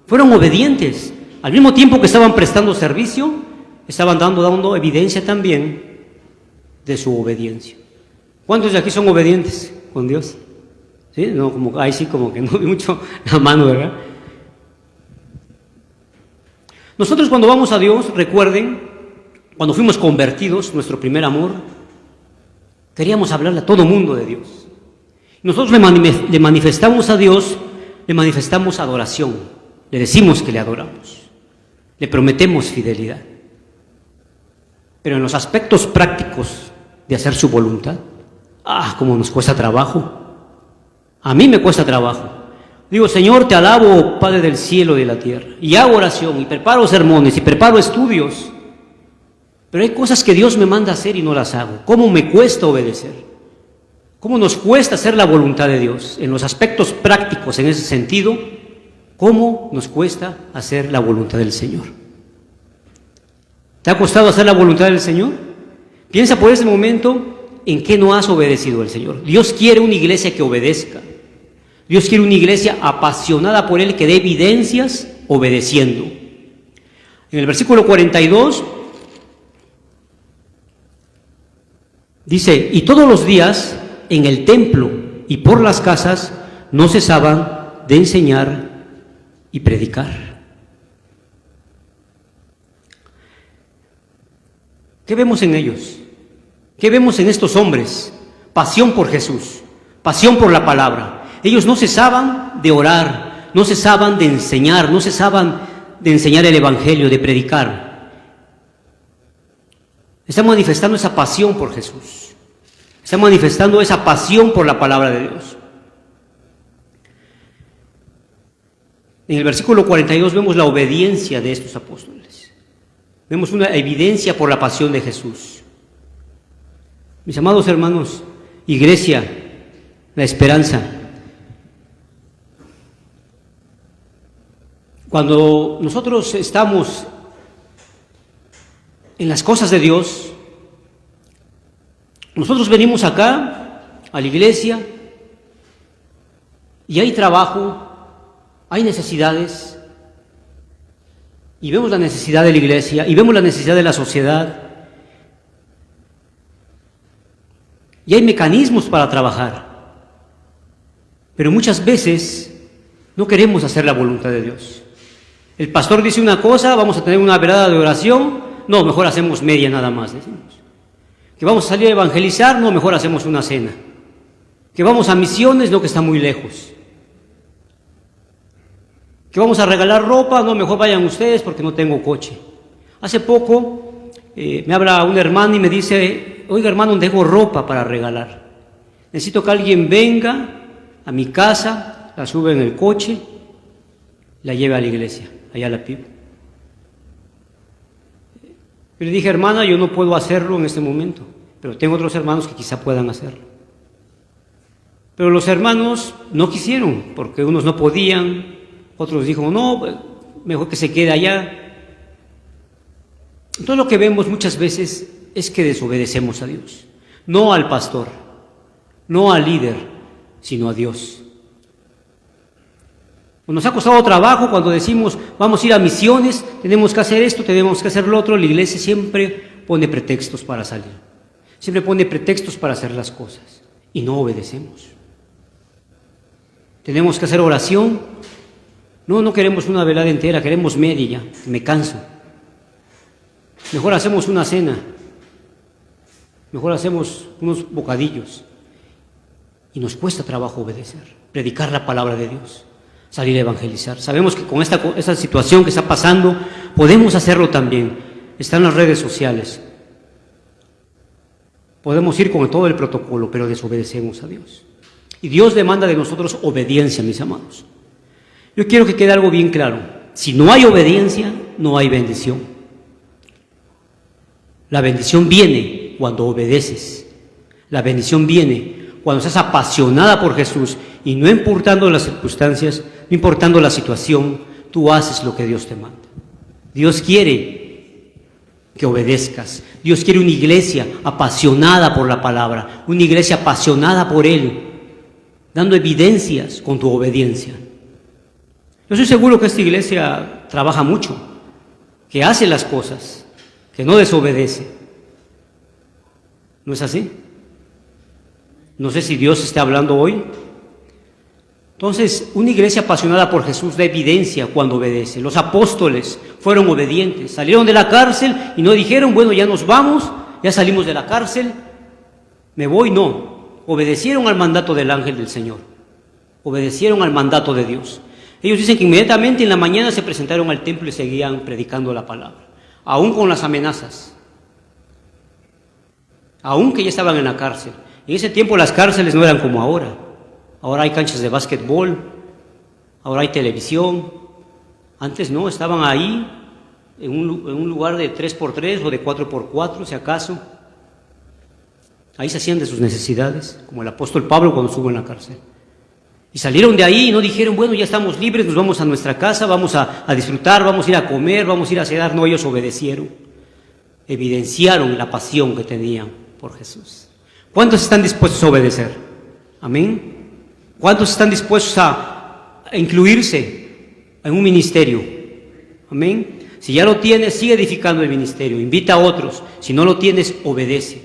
Fueron obedientes. Al mismo tiempo que estaban prestando servicio, estaban dando evidencia también de su obediencia. ¿Cuántos de aquí son obedientes con Dios? ¿Sí? No, como, ahí sí, como que no vi mucho la mano, ¿verdad? Nosotros cuando vamos a Dios, recuerden, cuando fuimos convertidos, nuestro primer amor, queríamos hablarle a todo mundo de Dios. Nosotros le manifestamos a Dios, le manifestamos adoración, le decimos que le adoramos. Le prometemos fidelidad. Pero en los aspectos prácticos de hacer su voluntad, cómo nos cuesta trabajo. A mí me cuesta trabajo. Digo, Señor, te alabo, Padre del cielo y de la tierra. Y hago oración, y preparo sermones, y preparo estudios. Pero hay cosas que Dios me manda a hacer y no las hago. ¿Cómo me cuesta obedecer? ¿Cómo nos cuesta hacer la voluntad de Dios? En los aspectos prácticos, en ese sentido, ¿cómo nos cuesta hacer la voluntad del Señor? ¿Te ha costado hacer la voluntad del Señor? Piensa por ese momento en qué no has obedecido al Señor. Dios quiere una iglesia que obedezca. Dios quiere una iglesia apasionada por Él, que dé evidencias obedeciendo. En el versículo 42 dice, y todos los días en el templo y por las casas no cesaban de enseñar y predicar. ¿Qué vemos en ellos? ¿Qué vemos en estos hombres? Pasión por Jesús, pasión por la palabra. Ellos no cesaban de orar, no cesaban de enseñar, no cesaban de enseñar el Evangelio, de predicar. Están manifestando esa pasión por Jesús. Están manifestando esa pasión por la palabra de Dios. En el versículo 42 vemos la obediencia de estos apóstoles. Vemos una evidencia por la pasión de Jesús. Mis amados hermanos, iglesia, la esperanza. Cuando nosotros estamos en las cosas de Dios, nosotros venimos acá, a la iglesia, y hay trabajo, hay necesidades, y vemos la necesidad de la iglesia, y vemos la necesidad de la sociedad, y hay mecanismos para trabajar, pero muchas veces no queremos hacer la voluntad de Dios. El pastor dice una cosa, vamos a tener una velada de oración, no, mejor hacemos media nada más, decimos. Que vamos a salir a evangelizar, no, mejor hacemos una cena. Que vamos a misiones, no, que está muy lejos. Que vamos a regalar ropa, no, mejor vayan ustedes porque no tengo coche. Hace poco me habla un hermano y me dice, oiga hermano, tengo ropa para regalar. Necesito que alguien venga a mi casa, la sube en el coche, la lleve a la iglesia, allá la pido. Yo le dije, hermana, yo no puedo hacerlo en este momento, pero tengo otros hermanos que quizá puedan hacerlo. Pero los hermanos no quisieron, porque unos no podían, otros dijeron, no, mejor que se quede allá. Entonces lo que vemos muchas veces es que desobedecemos a Dios, no al pastor, no al líder, sino a Dios. Nos ha costado trabajo cuando decimos, vamos a ir a misiones, tenemos que hacer esto, tenemos que hacer lo otro. La iglesia siempre pone pretextos para salir, siempre pone pretextos para hacer las cosas y no obedecemos. Tenemos que hacer oración. No queremos una velada entera, queremos media, me canso. Mejor hacemos una cena, mejor hacemos unos bocadillos. Y nos cuesta trabajo obedecer, predicar la palabra de Dios, salir a evangelizar. Sabemos que con esta situación que está pasando, podemos hacerlo también. Están las redes sociales. Podemos ir con todo el protocolo, pero desobedecemos a Dios. Y Dios demanda de nosotros obediencia, mis amados. Yo quiero que quede algo bien claro. Si no hay obediencia, no hay bendición. La bendición viene cuando obedeces. La bendición viene cuando estás apasionada por Jesús y no importando las circunstancias, no importando la situación, tú haces lo que Dios te manda. Dios quiere que obedezcas. Dios quiere una iglesia apasionada por la palabra, una iglesia apasionada por Él, dando evidencias con tu obediencia. Yo estoy seguro que esta iglesia trabaja mucho, que hace las cosas, que no desobedece. ¿No es así? No sé si Dios está hablando hoy. Entonces, una iglesia apasionada por Jesús da evidencia cuando obedece. Los apóstoles fueron obedientes, salieron de la cárcel y no dijeron, bueno, ya nos vamos, ya salimos de la cárcel, me voy, no. Obedecieron al mandato del ángel del Señor, obedecieron al mandato de Dios. Ellos dicen que inmediatamente en la mañana se presentaron al templo y seguían predicando la palabra, aún con las amenazas, aún que ya estaban en la cárcel. En ese tiempo las cárceles no eran como ahora. Ahora hay canchas de básquetbol, ahora hay televisión. Antes no, estaban ahí en un lugar de 3x3 o de 4x4, si acaso. Ahí se hacían de sus necesidades, como el apóstol Pablo cuando estuvo en la cárcel. Y salieron de ahí y no dijeron, bueno, ya estamos libres, nos vamos a nuestra casa, vamos a disfrutar, vamos a ir a comer, vamos a ir a cenar. No, ellos obedecieron, evidenciaron la pasión que tenían por Jesús. ¿Cuántos están dispuestos a obedecer? Amén. ¿Cuántos están dispuestos a incluirse en un ministerio? Amén. Si ya lo tienes, sigue edificando el ministerio, invita a otros. Si no lo tienes, obedece.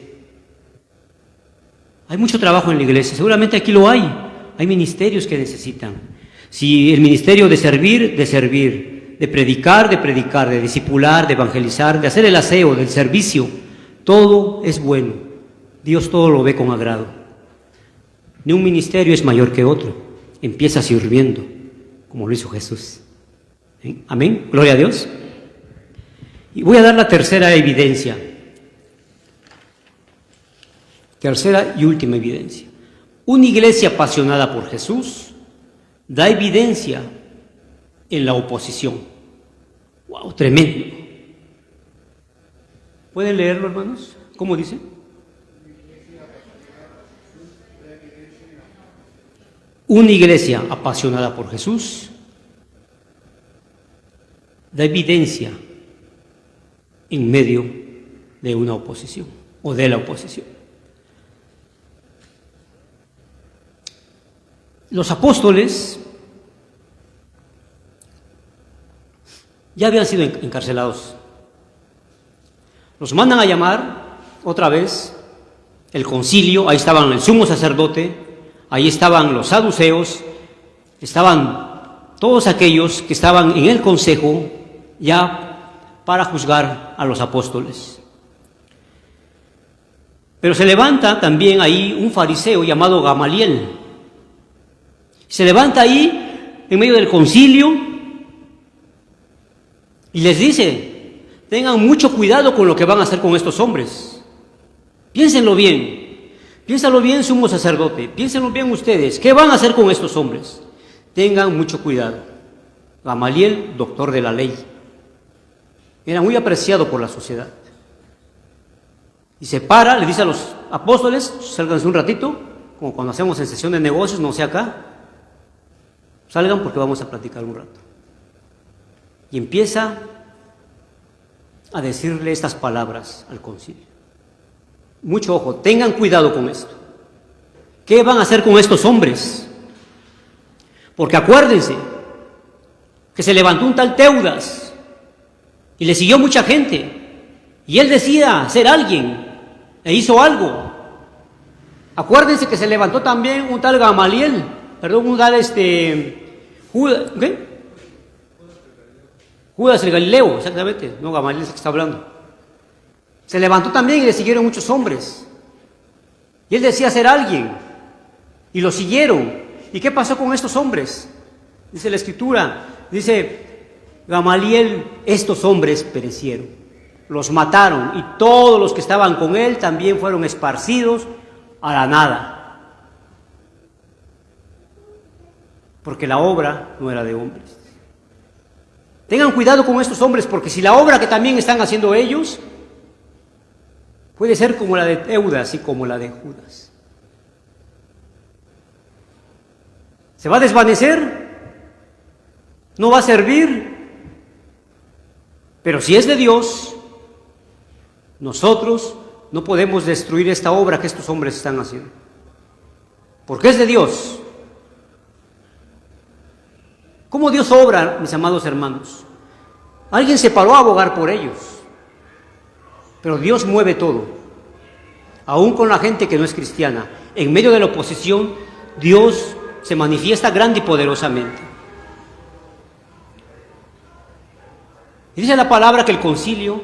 Hay mucho trabajo en la iglesia, seguramente aquí lo hay. Hay ministerios que necesitan. Si el ministerio de servir, de predicar, de discipular, de evangelizar, de hacer el aseo, del servicio, todo es bueno. Dios todo lo ve con agrado. Ni un ministerio es mayor que otro. Empieza sirviendo, como lo hizo Jesús. Amén. Gloria a Dios. Y voy a dar la tercera evidencia. Tercera y última evidencia. Una iglesia apasionada por Jesús da evidencia en la oposición. ¡Wow! Tremendo. ¿Pueden leerlo, hermanos? ¿Cómo dice? Una iglesia apasionada por Jesús da evidencia en medio de una oposición o de la oposición. Los apóstoles ya habían sido encarcelados. Los mandan a llamar otra vez el concilio, ahí estaban el sumo sacerdote, ahí estaban los saduceos, estaban todos aquellos que estaban en el consejo ya para juzgar a los apóstoles. Pero se levanta también ahí un fariseo llamado Gamaliel. Se levanta ahí en medio del concilio y les dice, tengan mucho cuidado con lo que van a hacer con estos hombres. Piénsenlo bien, sumo sacerdote, piénsenlo bien ustedes, ¿qué van a hacer con estos hombres? Tengan mucho cuidado. Gamaliel, doctor de la ley, era muy apreciado por la sociedad. Y se para, le dice a los apóstoles, sálganse un ratito, como cuando hacemos en sesión de negocios, no sé acá, salgan porque vamos a platicar un rato. Y empieza a decirle estas palabras al concilio. Mucho ojo, tengan cuidado con esto. ¿Qué van a hacer con estos hombres? Porque acuérdense que se levantó un tal Teudas y le siguió mucha gente y él decía ser alguien e hizo algo. Acuérdense que se levantó también un tal Gamaliel, un tal Judas, ¿qué? Judas el Galileo, exactamente, no Gamaliel es el que está hablando. Se levantó también y le siguieron muchos hombres. Y él decía ser alguien. Y lo siguieron. ¿Y qué pasó con estos hombres? Dice la Escritura, dice Gamaliel, estos hombres perecieron. Los mataron y todos los que estaban con él también fueron esparcidos a la nada. Porque la obra no era de hombres. Tengan cuidado con estos hombres, porque si la obra que también están haciendo ellos puede ser como la de Teudas y como la de Judas. ¿Se va a desvanecer? ¿No va a servir? Pero si es de Dios, nosotros no podemos destruir esta obra que estos hombres están haciendo. Porque es de Dios. ¿Cómo Dios obra, mis amados hermanos? Alguien se paró a abogar por ellos. Pero Dios mueve todo. Aún con la gente que no es cristiana. En medio de la oposición, Dios se manifiesta grande y poderosamente. Y dice la palabra que el concilio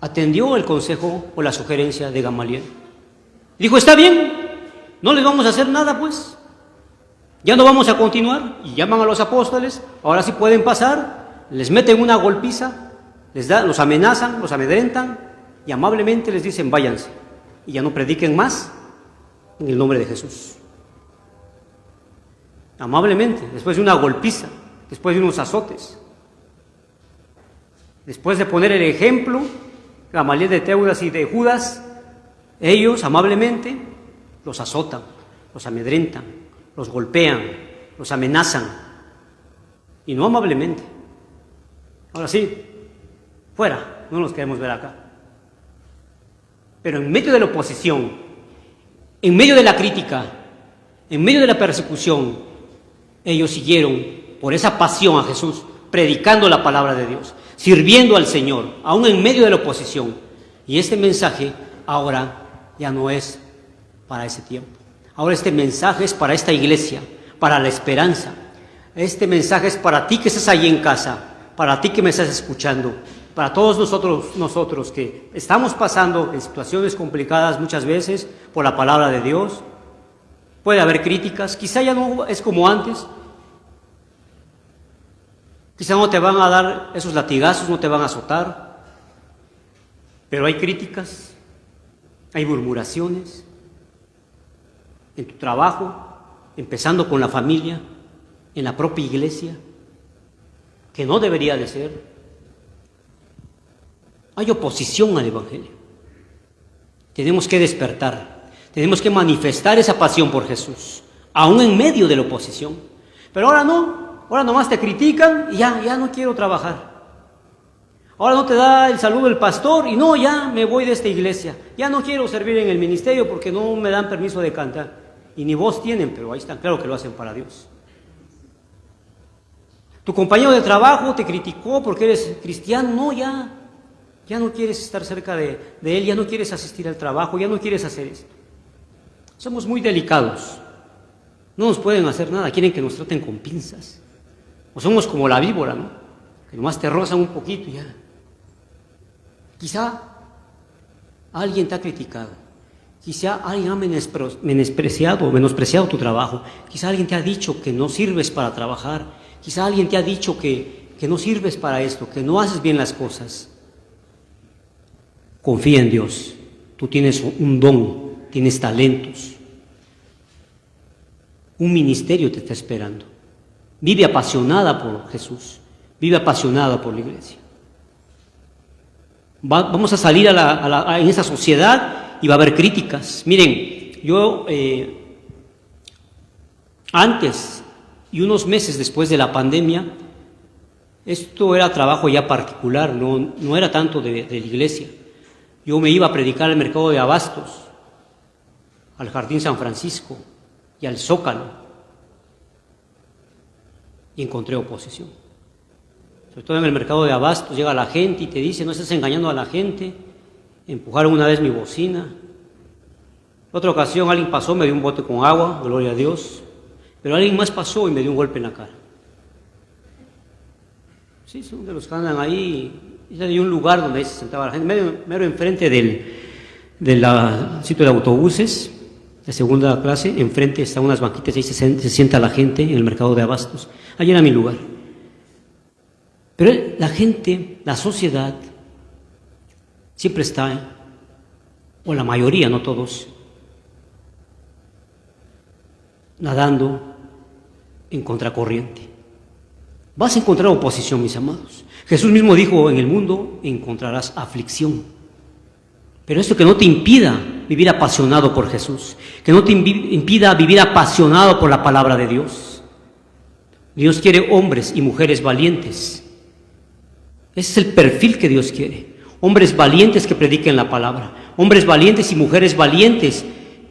atendió el consejo o la sugerencia de Gamaliel. Dijo, está bien, no les vamos a hacer nada pues. Ya no vamos a continuar. Y llaman a los apóstoles, ahora sí pueden pasar, les meten una golpiza, los amenazan, los amedrentan y amablemente les dicen váyanse. Y ya no prediquen más en el nombre de Jesús. Amablemente, después de una golpiza, después de unos azotes. Después de poner el ejemplo, Gamaliel de Teudas y de Judas, ellos amablemente los azotan, los amedrentan, los golpean, los amenazan, y no amablemente. Ahora sí, fuera, no los queremos ver acá. Pero en medio de la oposición, en medio de la crítica, en medio de la persecución, ellos siguieron por esa pasión a Jesús, predicando la palabra de Dios, sirviendo al Señor, aún en medio de la oposición. Y este mensaje ahora ya no es para ese tiempo. Ahora este mensaje es para esta iglesia, para la esperanza. Este mensaje es para ti que estás ahí en casa, para ti que me estás escuchando, para todos nosotros que estamos pasando en situaciones complicadas muchas veces por la palabra de Dios. Puede haber críticas, quizá ya no es como antes. Quizá no te van a dar esos latigazos, no te van a azotar, pero hay críticas, hay murmuraciones en tu trabajo, empezando con la familia, en la propia iglesia, que no debería de ser. Hay oposición al Evangelio. Tenemos que despertar, tenemos que manifestar esa pasión por Jesús, aún en medio de la oposición. Pero ahora no. Ahora nomás te critican y ya no quiero trabajar. Ahora no te da el saludo el pastor y no, ya me voy de esta iglesia. Ya no quiero servir en el ministerio porque no me dan permiso de cantar. Y ni voz tienen, pero ahí están, claro que lo hacen para Dios. Tu compañero de trabajo te criticó porque eres cristiano. No, ya no quieres estar cerca de él, ya no quieres asistir al trabajo, ya no quieres hacer esto. Somos muy delicados. No nos pueden hacer nada, quieren que nos traten con pinzas. O somos como la víbora, ¿no? Que nomás te rozan un poquito y ya. Quizá alguien te ha criticado. Quizá alguien ha menospreciado tu trabajo. Quizá alguien te ha dicho que no sirves para trabajar. Quizá alguien te ha dicho que no sirves para esto, que no haces bien las cosas. Confía en Dios. Tú tienes un don, tienes talentos. Un ministerio te está esperando. Vive apasionada por Jesús, vive apasionada por la iglesia. Vamos a salir en esa sociedad y va a haber críticas. Miren, yo antes y unos meses después de la pandemia, esto era trabajo ya particular, no era tanto de la iglesia. Yo me iba a predicar al mercado de abastos, al Jardín San Francisco y al Zócalo. Y encontré oposición. Sobre todo en el mercado de abastos, llega la gente y te dice, no estás engañando a la gente. Empujaron una vez mi bocina. Otra ocasión alguien pasó, me dio un bote con agua, gloria a Dios. Pero alguien más pasó y me dio un golpe en la cara. Sí, son de los que andan ahí Y hay un lugar donde ahí se sentaba la gente, mero enfrente del sitio de autobuses, de segunda clase, enfrente están unas banquitas y ahí se sienta la gente en el mercado de abastos. Allí era mi lugar. Pero la gente, la sociedad, siempre está, o la mayoría, no todos, nadando en contracorriente. Vas a encontrar oposición, mis amados. Jesús mismo dijo, en el mundo encontrarás aflicción. Pero esto que no te impida vivir apasionado por Jesús, que no te impida vivir apasionado por la palabra de Dios. Dios quiere hombres y mujeres valientes. Ese es el perfil que Dios quiere. Hombres valientes que prediquen la palabra. Hombres valientes y mujeres valientes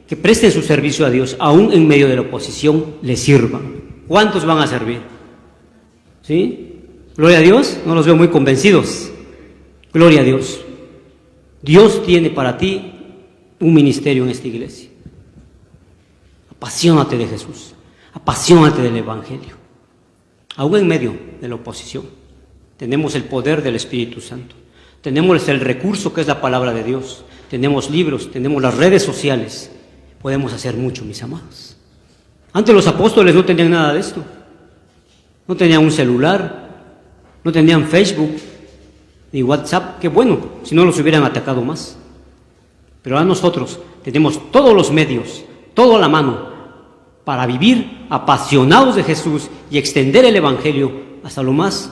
que presten su servicio a Dios, aún en medio de la oposición, le sirvan. ¿Cuántos van a servir? ¿Sí? Gloria a Dios. No los veo muy convencidos. Gloria a Dios. Dios tiene para ti un ministerio en esta iglesia. Apasionate de Jesús. Apasionate del Evangelio. Aún en medio de la oposición, tenemos el poder del Espíritu Santo. Tenemos el recurso que es la palabra de Dios. Tenemos libros, tenemos las redes sociales. Podemos hacer mucho, mis amados. Antes los apóstoles no tenían nada de esto. No tenían un celular, no tenían Facebook, ni WhatsApp. Qué bueno, si no los hubieran atacado más. Pero a nosotros tenemos todos los medios, todo a la mano, para vivir apasionados de Jesús y extender el Evangelio hasta lo más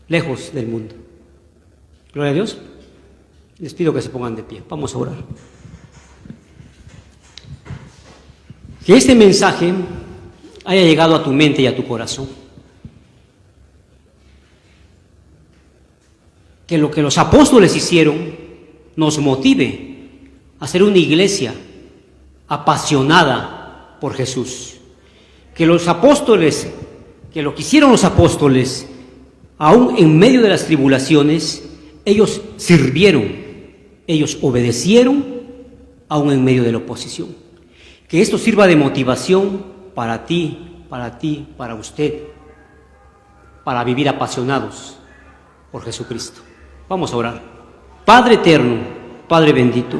lejos del mundo. Gloria a Dios. Les pido que se pongan de pie. Vamos a orar. Que este mensaje haya llegado a tu mente y a tu corazón. Que lo que los apóstoles hicieron nos motive a ser una iglesia apasionada por Jesús. Que los apóstoles, que lo que hicieron los apóstoles, aún en medio de las tribulaciones, ellos sirvieron, ellos obedecieron, aún en medio de la oposición. Que esto sirva de motivación para ti, para usted, para vivir apasionados por Jesucristo. Vamos a orar. Padre eterno, Padre bendito,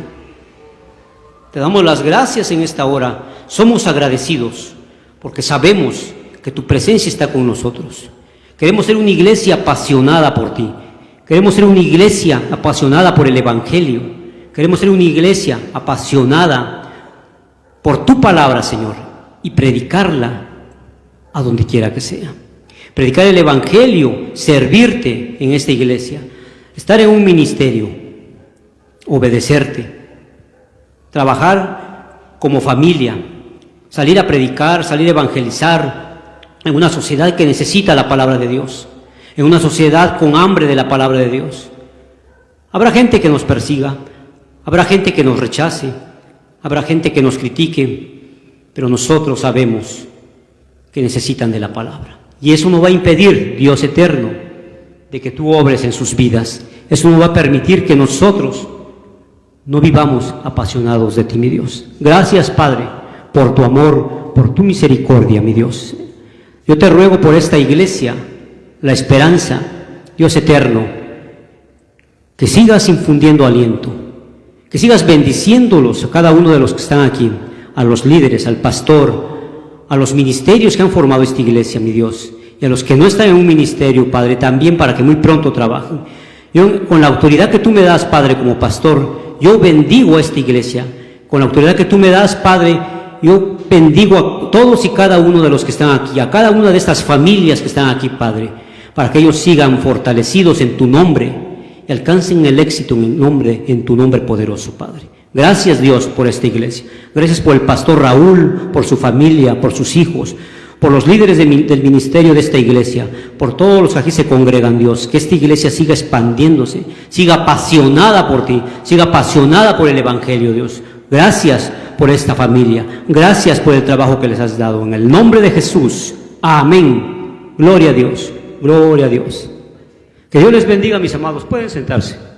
te damos las gracias en esta hora. Somos agradecidos porque sabemos que tu presencia está con nosotros. Queremos ser una iglesia apasionada por ti. Queremos ser una iglesia apasionada por el Evangelio. Queremos ser una iglesia apasionada por tu palabra, Señor, y predicarla a donde quiera que sea. Predicar el Evangelio, servirte en esta iglesia, estar en un ministerio, obedecerte, trabajar como familia, salir a predicar, salir a evangelizar en una sociedad que necesita la palabra de Dios, en una sociedad con hambre de la palabra de Dios. Habrá gente que nos persiga, habrá gente que nos rechace, habrá gente que nos critique, pero nosotros sabemos que necesitan de la palabra. Y eso no va a impedir, Dios eterno, de que tú obres en sus vidas. Eso no va a permitir que nosotros no vivamos apasionados de ti, mi Dios. Gracias, Padre, por tu amor, por tu misericordia, mi Dios. Yo te ruego por esta iglesia, la esperanza, Dios eterno, que sigas infundiendo aliento, que sigas bendiciéndolos a cada uno de los que están aquí, a los líderes, al pastor, a los ministerios que han formado esta iglesia, mi Dios, y a los que no están en un ministerio, Padre, también para que muy pronto trabajen. Yo, con la autoridad que tú me das, Padre, como pastor, yo bendigo a esta iglesia. Con la autoridad que tú me das, Padre, yo bendigo a todos y cada uno de los que están aquí, a cada una de estas familias que están aquí, Padre, para que ellos sigan fortalecidos en tu nombre y alcancen el éxito en tu nombre poderoso, Padre. Gracias, Dios, por esta iglesia. Gracias por el pastor Raúl, por su familia, por sus hijos, por los líderes del ministerio de esta iglesia, por todos los que aquí se congregan, Dios. Que esta iglesia siga expandiéndose, siga apasionada por ti, siga apasionada por el Evangelio, Dios. Gracias por esta familia. Gracias por el trabajo que les has dado. En el nombre de Jesús. Amén. Gloria a Dios. Gloria a Dios. Que Dios les bendiga, mis amados. Pueden sentarse.